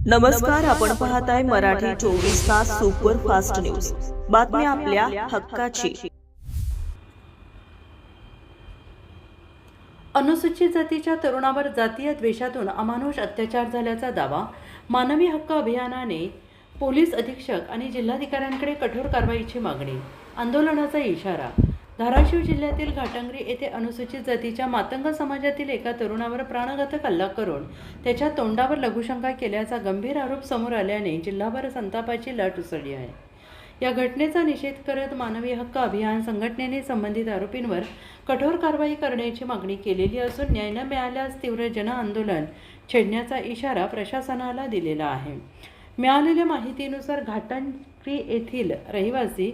नमस्कार, आपण पाहताय मराठी 24 तास सुपर फास्ट न्यूज। बातमी आपल्या हक्काची। अनुसूचित जातीच्या तरुणावर जातीय द्वेषातून अमानुष अत्याचार झाल्याचा दावा। मानवी हक्क अभियानाने पोलीस अधीक्षक आणि जिल्हाधिकाऱ्यांकडे कठोर कारवाईची मागणी। आंदोलनाचा इशारा। धाराशिव जिल्ह्यातील घाटंगरी येथे अनुसूचित जातीच्या मातंग समाजातील एका तरुणावर प्राणघातक हल्ला करून त्याच्या तोंडावर लघुशंका केल्याचा गंभीर आरोप समोर आल्याने जिल्हाभर संतापाची लाट उसळली आहे। या घटनेचा निषेध करत मानवी हक्क अभियान संघटनेने संबंधित आरोपींवर कठोर कारवाई करण्याची मागणी केलेली असून न्याय न मिळाल्यास तीव्र जनआंदोलन छेडण्याचा इशारा प्रशासनाला दिलेला आहे। मिळालेल्या माहितीनुसार घाटंगरी येथील रहिवासी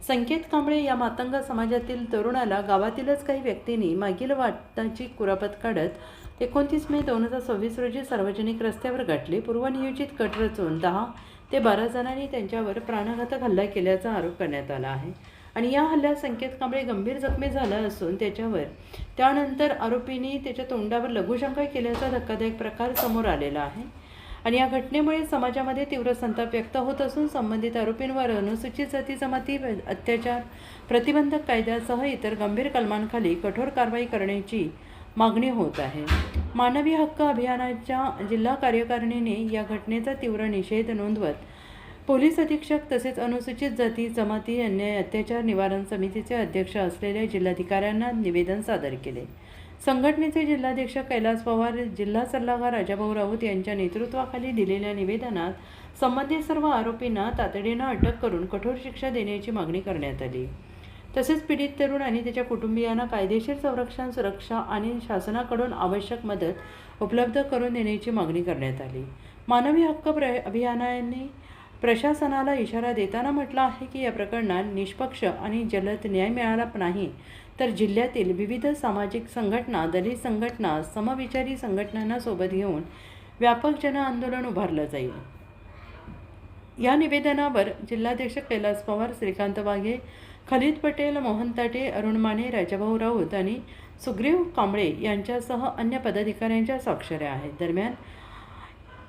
संकेत कांबळे या मातंग समाजातील तरुणाला गावातीलच काही व्यक्तींनी मागील वाटाची कुरापत काढत 29 मे 2026 रोजी सार्वजनिक रस्त्यावर गाठले। पूर्वनियोजित कट रचून 10 ते 12 जणांनी त्यांच्यावर प्राणघातक हल्ला केल्याचा आरोप करण्यात आला आहे आणि या हल्ल्यात संकेत कांबळे गंभीर जखमी झाला असून त्यानंतर आरोपींनी त्याच्या तोंडावर लघुशंका केल्याचा धक्कादायक प्रकार समोर आलेला आहे आणि या घटनेमुळे समाजामध्ये तीव्र संताप व्यक्त होत असून संबंधित आरोपींवर अनुसूचित जाती जमाती अत्याचार प्रतिबंधक कायद्यासह इतर गंभीर कलमांखाली कठोर कारवाई करण्याची मागणी होत आहे। मानवी हक्क अभियानाच्या जिल्हा कार्यकारिणीने या घटनेचा तीव्र निषेध नोंदवत पोलीस अधीक्षक तसेच अनुसूचित जाती जमाती अन्याय अत्याचार निवारण समितीचे अध्यक्ष असलेल्या जिल्हाधिकाऱ्यांना निवेदन सादर केले। संघटनेचे जिल्हाध्यक्ष कैलास पवार, जिल्हा सल्लागार राजाभाऊ राऊत यांच्या नेतृत्वाखाली दिलेल्या निवेदनात संबंधित सर्व आरोपींना तातडीने अटक करून कठोर शिक्षा देण्याची मागणी करण्यात आली। तसेच पीडित तरुण आणि त्याच्या कुटुंबियांना कायदेशीर संरक्षण, सुरक्षा आणि शासनाकडून आवश्यक मदत उपलब्ध करून देण्याची मागणी करण्यात आली। मानवी हक्क अभियानाने प्रशासनाला इशारा देताना म्हटलं आहे की या प्रकरणात निष्पक्ष आणि जलद न्याय मिळाला नाही तर जिल्ह्यातील विविध सामाजिक संघटना, दलित संघटना, समविचारी संघटनांना सोबत घेऊन व्यापक जनआंदोलन उभारलं जाईल। या निवेदनावर जिल्हाध्यक्ष कैलास पवार, श्रीकांत वाघे, खलीद पटेल, मोहन ताटे, अरुण माने, राजाभाऊ राऊत आणि सुग्रीव कांबळे यांच्यासह अन्य पदाधिकाऱ्यांच्या स्वाक्षऱ्या आहेत। दरम्यान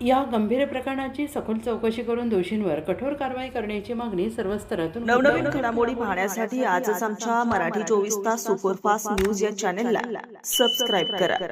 या गंभीर प्रकरणाची सखोल चौकशी करून दोषींवर कठोर कारवाई करण्याची मागणी सर्व स्तरातून नवनवीन घडामोडी पाहण्यासाठी आजच आमच्या मराठी 24 तास सुपरफास्ट न्यूज या चॅनलला सबस्क्राइब करा।